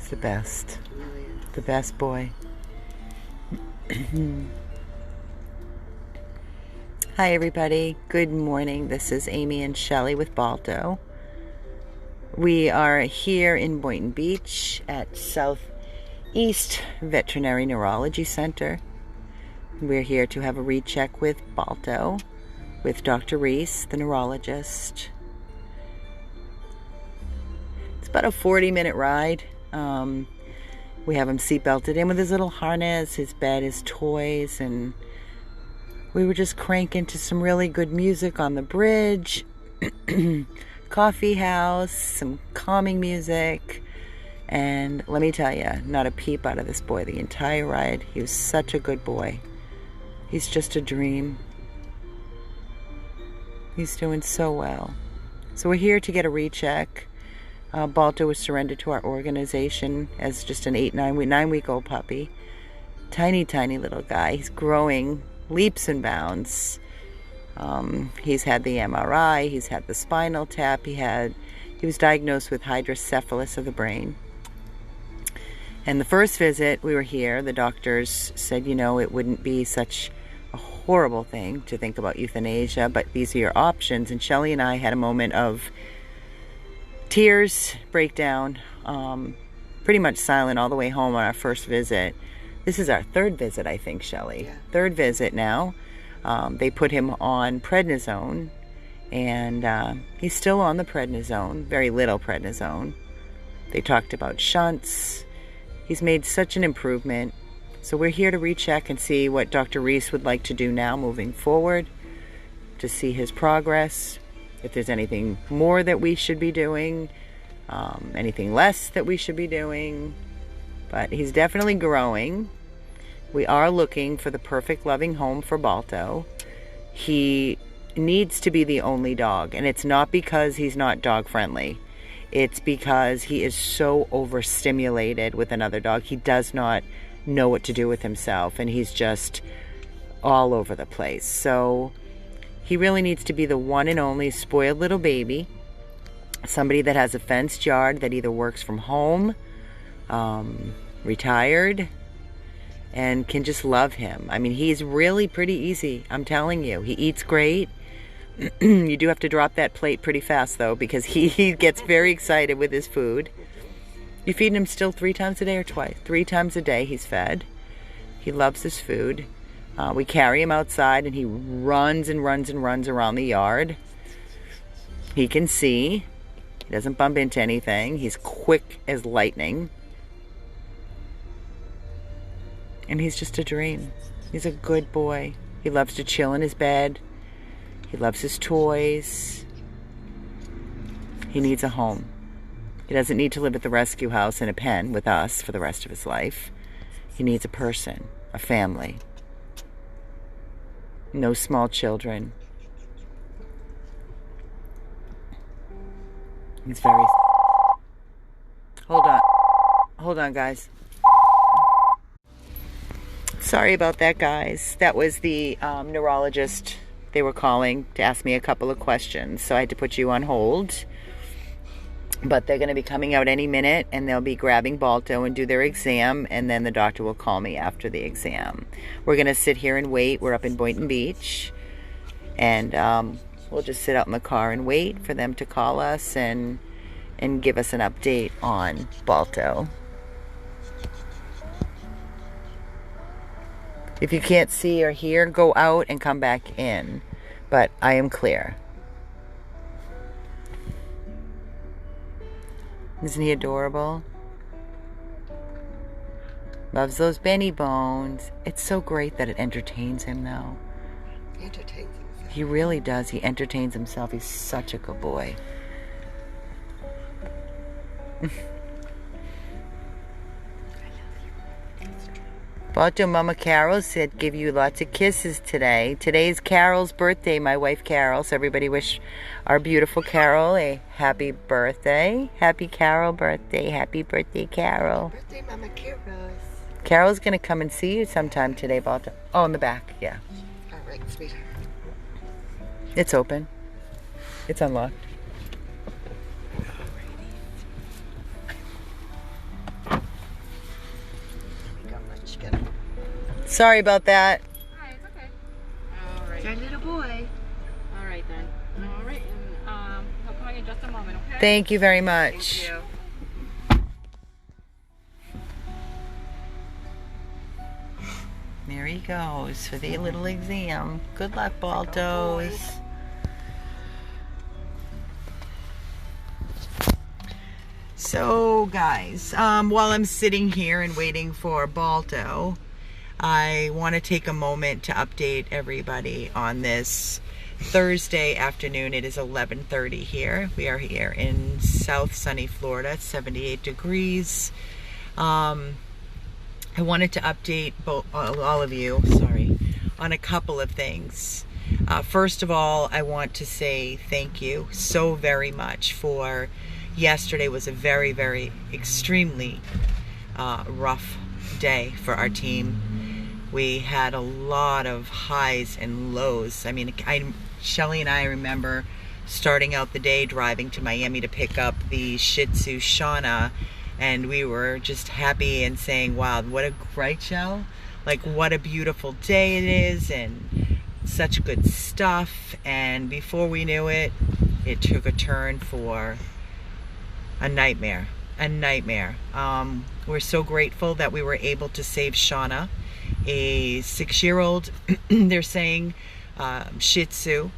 He's the best. The best boy. Hi everybody. Good morning. This is Amy and Shelley with Balto. We are here in Boynton Beach at Southeast Veterinary Neurology Center. We're here to have a recheck with Balto, with Dr. Reese, the neurologist. It's about a 40-minute ride. We have him seatbelted in with his little harness, his bed, his toys, and we were just cranking to some really good music on the bridge. Coffee house, some calming music, and let me tell you, not a peep out of this boy the entire ride. He was such a good boy. He's just a dream. He's doing so well. So we're here to get a recheck. Balto was surrendered to our organization as just an 9-week-old puppy. Tiny little guy. He's growing leaps and bounds. He's had the MRI, he's had the spinal tap, he was diagnosed with hydrocephalus of the brain. And the first visit we were here, the doctors said, it wouldn't be such a horrible thing to think about euthanasia, but these are your options. And Shelley and I had a moment of tears, breakdown, pretty much silent all the way home on our first visit. This is our third visit, I think, Shelley. Yeah. Third visit now. They put him on prednisone, and he's still on the prednisone, very little prednisone. They talked about shunts. He's made such an improvement. So we're here to recheck and see what Dr. Reese would like to do now moving forward, to see his progress, if there's anything more that we should be doing, anything less that we should be doing. But he's definitely growing. We are looking for the perfect loving home for Balto. He needs to be the only dog, and it's not because he's not dog friendly. It's because he is so overstimulated with another dog. He does not know what to do with himself, and he's just all over the place. So he really needs to be the one and only spoiled little baby, somebody that has a fenced yard, that either works from home, retired, and can just love him. I mean, he's really pretty easy, I'm telling you. He eats great. You do have to drop that plate pretty fast, though, because he gets very excited with his food. You feed him still 3 times a day or twice? 3 times a day he's fed. He loves his food. We carry him outside, and he runs and runs and runs around the yard. He can see. He doesn't bump into anything. He's quick as lightning. And he's just a dream. He's a good boy. He loves to chill in his bed. He loves his toys. He needs a home. He doesn't need to live at the rescue house in a pen with us for the rest of his life. He needs a person, a family. No small children. He's very... Hold on, guys. Sorry about that, guys. That was the neurologist. They were calling to ask me a couple of questions, so I had to put you on hold. But they're going to be coming out any minute, and they'll be grabbing Balto and do their exam, and then the doctor will call me after the exam. We're going to sit here and wait. We're up in Boynton Beach, and we'll just sit out in the car and wait for them to call us and give us an update on Balto. If you can't see or hear, go out and come back in. But I am clear. Isn't he adorable? Loves those Benny bones. It's so great that it entertains him, though. He entertains himself. He really does. He entertains himself. He's such a good boy. Balto, Mama Carol said give you lots of kisses today. Today's Carol's birthday, my wife Carol. So everybody wish our beautiful Carol a happy birthday. Happy Carol birthday. Happy birthday, Carol. Birthday, Mama Carol. Carol's going to come and see you sometime today, Balto. Oh, in the back, yeah. All right, sweetheart. It's open. It's unlocked. Sorry about that. Hi, it's okay. All right. It's our little boy. All right then. All right, and he'll come in just a moment, okay? Thank you very much. Thank you. There he goes for the little exam. Good luck, Baltos. So, guys, while I'm sitting here and waiting for Balto, I want to take a moment to update everybody on this Thursday afternoon. It is 11:30 here. We are here in South sunny Florida, 78 degrees. I wanted to update all of you, on a couple of things. First of all, I want to say thank you so very much for yesterday. Was a very, very extremely rough day for our team. We had a lot of highs and lows. I mean, Shelly and I remember starting out the day driving to Miami to pick up the Shih Tzu Shauna, and we were just happy and saying, wow, what a great show. Like, what a beautiful day it is, and such good stuff. And before we knew it, it took a turn for a nightmare. We're so grateful that we were able to save Shauna, a 6-year-old, they're saying, Shih Tzu,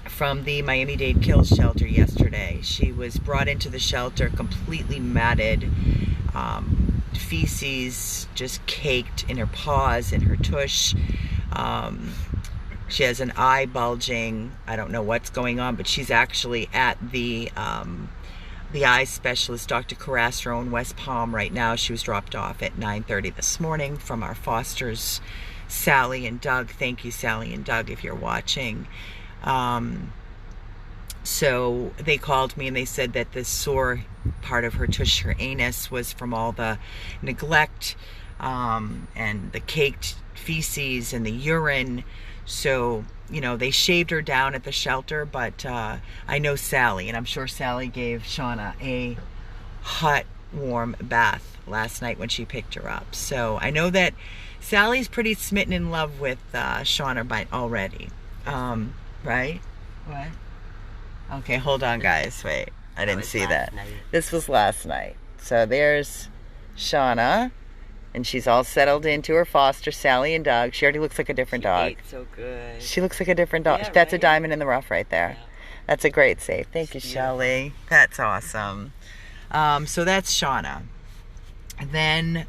from the Miami-Dade Kills shelter yesterday. She was brought into the shelter completely matted, feces just caked in her paws and her tush. She has an eye bulging. I don't know what's going on, but she's actually at the eye specialist, Dr. Carastro, in West Palm right now. She was dropped off at 9:30 this morning from our fosters, Sally and Doug. Thank you, Sally and Doug, if you're watching. So they called me and they said that the sore part of her tush, her anus, was from all the neglect and the caked feces and the urine. So, you know, they shaved her down at the shelter, but I know Sally, and I'm sure Sally gave Shauna a hot, warm bath last night when she picked her up. So I know that Sally's pretty smitten in love with Shauna already. Right? What? Okay, hold on, guys. Wait, I didn't see that. This was last night. So there's Shauna, and she's all settled into her foster, Sally and Doug. She already looks like a different dog. Ate so good. She looks like a different dog. Yeah, That's a right? diamond in the rough right there. Yeah. That's a great save. Thank you, It's Shelly. That's awesome. So that's Shauna. Then,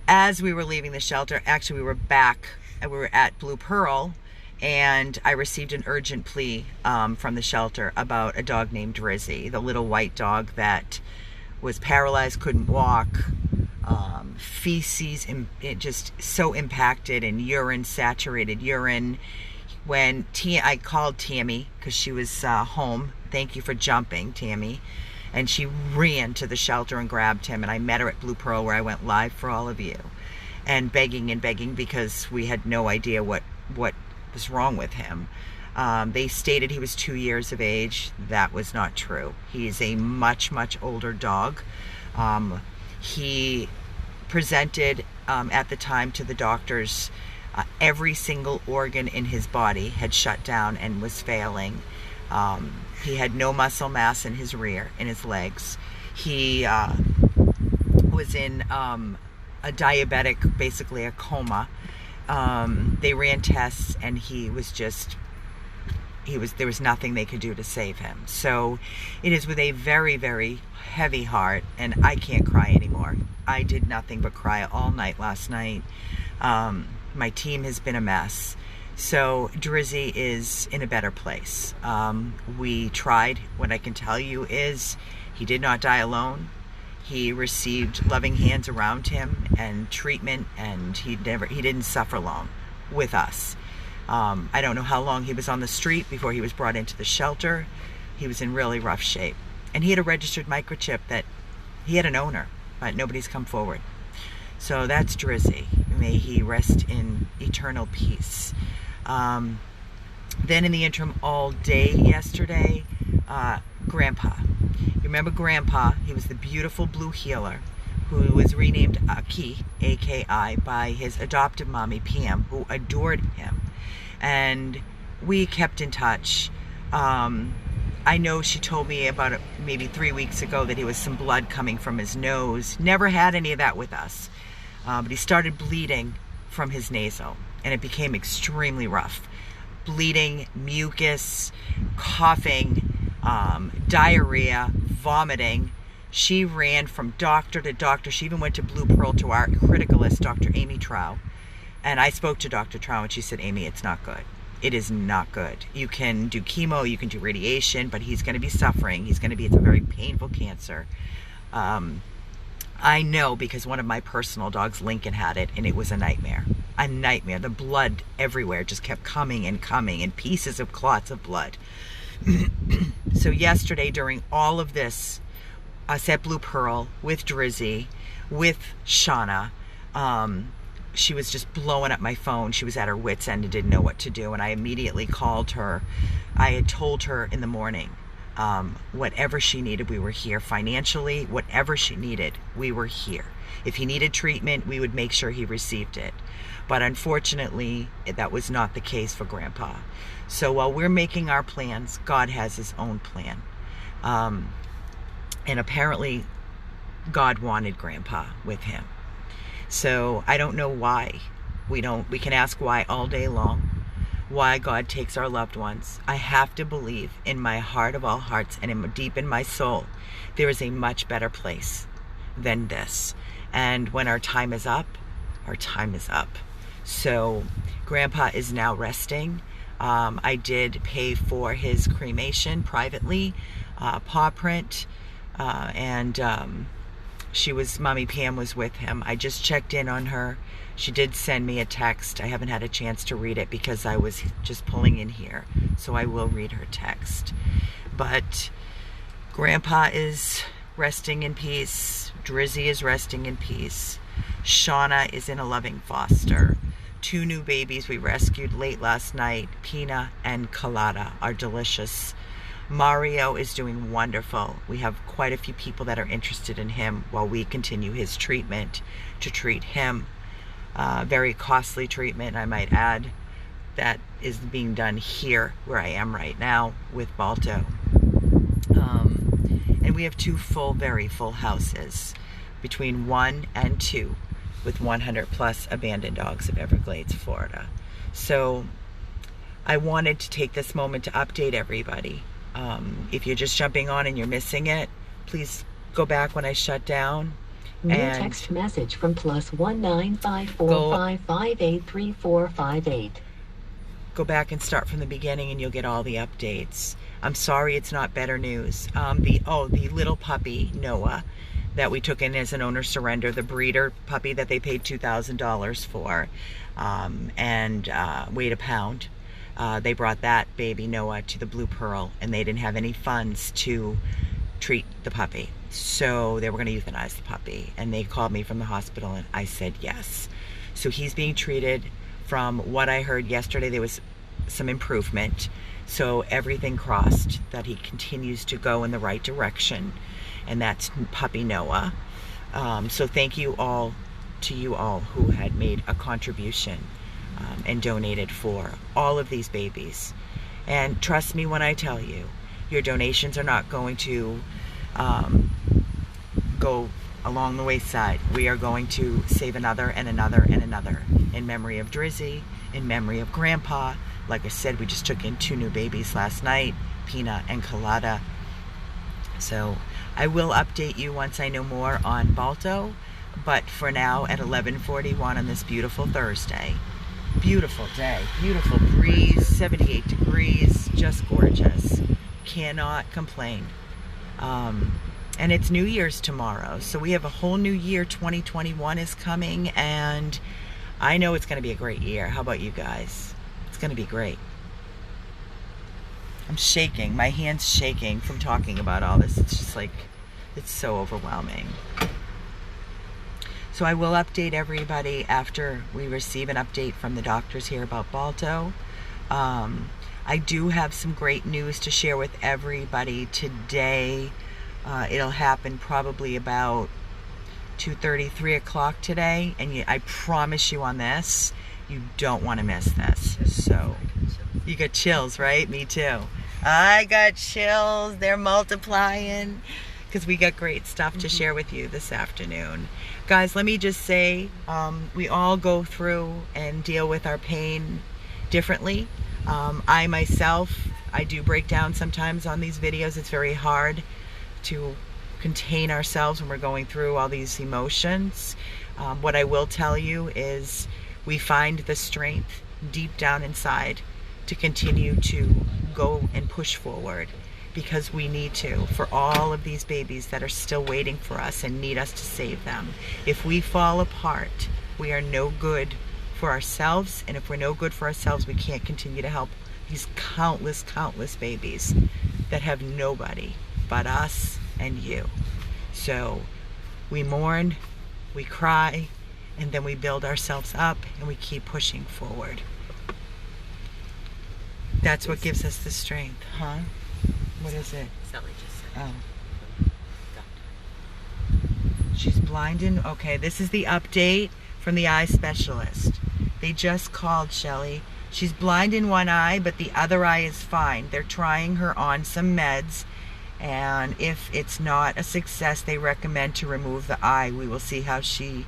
as we were leaving the shelter, actually we were at Blue Pearl, and I received an urgent plea from the shelter about a dog named Drizzy, the little white dog that was paralyzed, couldn't walk, feces, it just so impacted, and urine, saturated urine. When I called Tammy, because she was home, thank you for jumping, Tammy, and she ran to the shelter and grabbed him, and I met her at Blue Pearl, where I went live for all of you, and begging because we had no idea what was wrong with him. They stated he was 2 years of age. That was not true. He's a much, much older dog. He presented at the time to the doctors, every single organ in his body had shut down and was failing. He had no muscle mass in his rear, in his legs. He was in a diabetic, basically a coma. They ran tests, and there was nothing they could do to save him. So it is with a very, very heavy heart, and I can't cry anymore. I did nothing but cry all night last night. My team has been a mess. So Drizzy is in a better place. We tried. What I can tell you is he did not die alone. He received loving hands around him and treatment, and he didn't suffer long with us. I don't know how long he was on the street before he was brought into the shelter. He was in really rough shape. And he had a registered microchip that he had an owner, but nobody's come forward. So that's Drizzy. May he rest in eternal peace. Then in the interim all day yesterday, Grandpa. You remember Grandpa? He was the beautiful blue heeler who was renamed Aki, A-K-I, by his adoptive mommy, Pam, who adored him. And we kept in touch. I know she told me about maybe 3 weeks ago that he was some blood coming from his nose. Never had any of that with us. But he started bleeding from his nasal, and it became extremely rough. Bleeding, mucus, coughing, diarrhea, vomiting. She ran from doctor to doctor. She even went to Blue Pearl to our criticalist, Dr. Amy Trow. And I spoke to Dr. Trow, and she said, Amy, it's not good. It is not good. You can do chemo, you can do radiation, but he's going to be suffering. It's a very painful cancer. I know because one of my personal dogs, Lincoln, had it, and it was a nightmare. A nightmare. The blood everywhere just kept coming and coming, and pieces of clots of blood. So yesterday, during all of this, us at Blue Pearl, with Drizzy, with Shauna, she was just blowing up my phone. She was at her wit's end and didn't know what to do. And I immediately called her. I had told her in the morning, whatever she needed, we were here. Financially, whatever she needed, we were here. If he needed treatment, we would make sure he received it. But unfortunately, that was not the case for Grandpa. So while we're making our plans, God has his own plan. And apparently, God wanted Grandpa with him. So I don't know why. We can ask why all day long. Why God takes our loved ones. I have to believe in my heart of all hearts and deep in my soul, there is a much better place than this. And when our time is up, our time is up. So Grandpa is now resting. I did pay for his cremation privately, paw print, and Mommy Pam was with him. I just checked in on her. She did send me a text. I haven't had a chance to read it because I was just pulling in here. So I will read her text. But Grandpa is resting in peace. Drizzy is resting in peace. Shauna is in a loving foster. 2 new babies we rescued late last night. Pina and Colada are delicious. Mario is doing wonderful. We have quite a few people that are interested in him while we continue his treatment to treat him. Very costly treatment, I might add, that is being done here where I am right now with Balto. And we have 2 very full houses, between 1 and 2, with 100 plus abandoned dogs of Everglades, Florida. So I wanted to take this moment to update everybody. If you're just jumping on and you're missing it, please go back when I shut down. New text message from +19545583458. Go back and start from the beginning and you'll get all the updates. I'm sorry it's not better news. The little puppy, Noah, that we took in as an owner surrender, the breeder puppy that they paid $2,000 for, and weighed a pound. They brought that baby, Noah, to the Blue Pearl, and they didn't have any funds to treat the puppy. So they were going to euthanize the puppy. And they called me from the hospital, and I said yes. So he's being treated. From what I heard yesterday, there was some improvement. So everything crossed that he continues to go in the right direction. And that's puppy Noah. So thank you all to you all who had made a contribution and donated for all of these babies. And trust me when I tell you, your donations are not going to go along the wayside. We are going to save another and another and another in memory of Drizzy, in memory of Grandpa. Like I said, we just took in 2 new babies last night, Pina and Colada. So I will update you once I know more on Balto, but for now at 11:41 on this beautiful Thursday. Beautiful day, beautiful breeze, 78 degrees, just gorgeous. Cannot complain. And it's New Year's tomorrow, so we have a whole new year. 2021 is coming, and I know it's going to be a great year. How about you guys? It's going to be great. I'm shaking. My hand's shaking from talking about all this. It's just like, it's so overwhelming. So I will update everybody after we receive an update from the doctors here about Balto. I do have some great news to share with everybody today. It'll happen probably about 2:30, 3 o'clock today, and I promise you on this, you don't want to miss this. So, you got chills, right? Me too. I got chills. They're multiplying because we got great stuff to share with you this afternoon. Guys, let me just say, we all go through and deal with our pain differently. I myself, I do break down sometimes on these videos. It's very hard to contain ourselves when we're going through all these emotions. What I will tell you is we find the strength deep down inside to continue to go and push forward, because we need to, for all of these babies that are still waiting for us and need us to save them. If we fall apart, we are no good for ourselves, and if we're no good for ourselves, we can't continue to help these countless babies that have nobody but us and you. So we mourn, we cry, and then we build ourselves up and we keep pushing forward. That's what gives us the strength, huh? What is it? Sally just said. Oh. She's blind and, okay, this is the update from the eye specialist. They just called Shelly. She's blind in one eye, but the other eye is fine. They're trying her on some meds, and if it's not a success, they recommend to remove the eye. We will see how she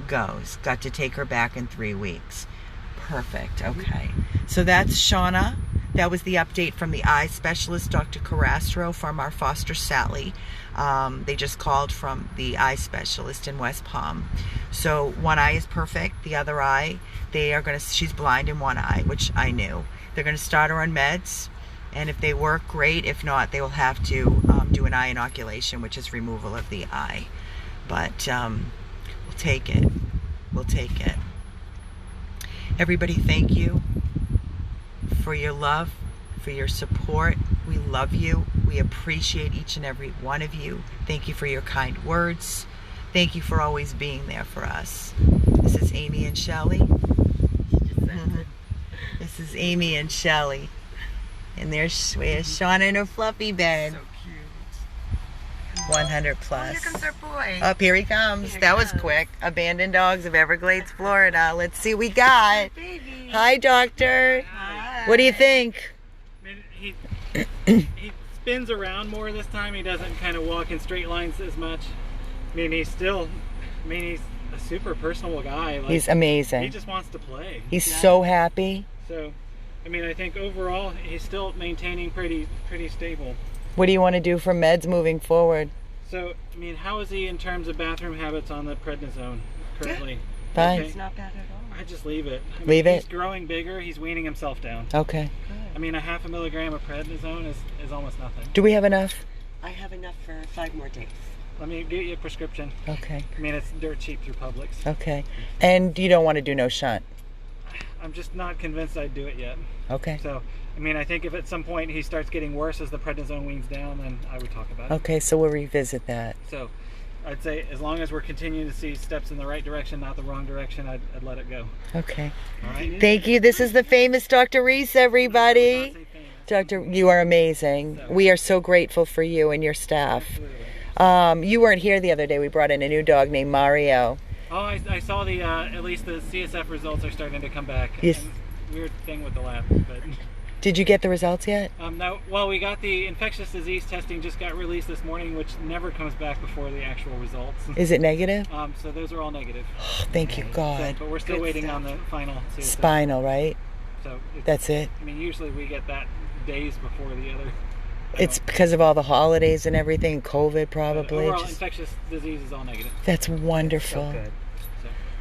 goes. Got to take her back in 3 weeks. Perfect, okay. So that's Shauna. That was the update from the eye specialist, Dr. Carastro, from our foster Sally. They just called from the eye specialist in West Palm. So one eye is perfect. The other eye, she's blind in one eye, which I knew. They're going to start her on meds, and if they work, great. If not, they will have to do an eye inoculation, which is removal of the eye. But we'll take it. We'll take it. Everybody, thank you for your love, for your support. We love you. We appreciate each and every one of you. Thank you for your kind words. Thank you for always being there for us. This is Amy and Shelly. This is Amy and Shelly. And there's Shauna in her fluffy bed. So cute. 100 Oh, plus. here comes our boy. Up, here he comes. Here he That was comes. quick. Abandoned Dogs of Everglades, Florida. Let's see what we got. Baby. Hi, doctor. Hi. What do you think? I mean, he spins around more this time. He doesn't kind of walk in straight lines as much. I mean, he's a super personable guy. Like, He's amazing. He just wants to play. He's so happy. So, I mean, I think overall he's still maintaining pretty stable. What do you want to do for meds moving forward? So, I mean, how is he in terms of bathroom habits on the prednisone currently? Fine. It's not bad at all. I just leave it. I mean, Leave it? He's growing bigger. He's weaning himself down. Okay. I mean, a 0.5 milligram of prednisone is almost nothing. Do we have enough? I have enough for 5 more days. Let me get you a prescription. Okay. I mean, it's dirt cheap through Publix. Okay. And you don't want to do no shunt? I'm just not convinced I'd do it yet. Okay. So, I mean, I think if at some point he starts getting worse as the prednisone weans down, then I would talk about it. Okay, so we'll revisit that. So, I'd say as long as we're continuing to see steps in the right direction, not the wrong direction, I'd let it go. Okay. All right? Thank you. This is the famous Dr. Reese, everybody. Doctor, you are amazing. We are so grateful for you and your staff. Absolutely. You weren't here the other day. We brought in a new dog named Mario. Oh, I saw the, at least the CSF results are starting to come back. Yes. And weird thing with the lab, but... Did you get the results yet? No, well, we got the infectious disease testing just got released this morning, which never comes back before the actual results. Is it negative? So those are all negative. Oh, thank you, So, God. but we're still Good waiting stuff. on the final CSF. Spinal, right? So That's it. I mean, usually we get that days before the other. It's because of all the holidays and everything, COVID probably. Overall, Just- infectious disease is all negative. That's wonderful. So,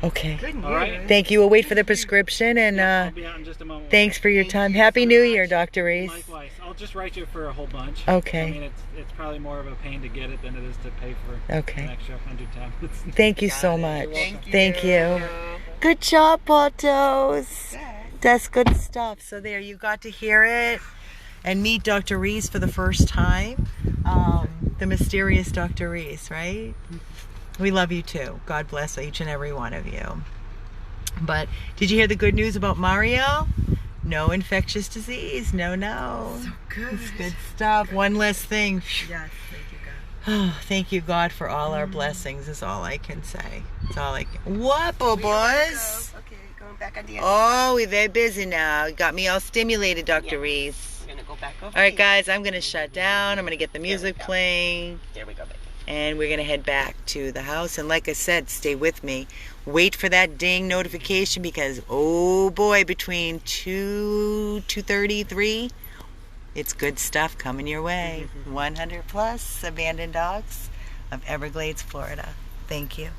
Okay. Good news. All right. Thank you. We'll wait for the prescription, and I'll be out in just a moment. thanks for your Thank time. you Happy so New much. Year, Dr. Reese. Likewise. I'll just write you for a whole bunch. Okay. I mean, it's probably more of a pain to get it than it is to pay for Okay. an extra 100 tablets. Thank you so much. welcome. Thank you. Good job, Baltos. Good. That's good stuff. So there, you got to hear it and meet Dr. Reese for the first time. The mysterious Dr. Reese, right? We love you too. God bless each and every one of you. But did you hear the good news about Mario? No infectious disease. No. So good. It's good stuff. One less thing. Yes, thank you, God. Oh, thank you, God, for all our blessings is all I can say. It's all I can. What, boys? Okay, going back on the Oh, we're very busy now. You got me all stimulated, Dr. Reese. We're gonna go back over. All right, guys, I'm going to shut down. I'm going to get the music playing. There we go, baby. And we're going to head back to the house. And like I said, stay with me. Wait for that ding notification because, oh boy, between 2:30, 3, it's good stuff coming your way. 100 plus abandoned dogs of Everglades, Florida. Thank you.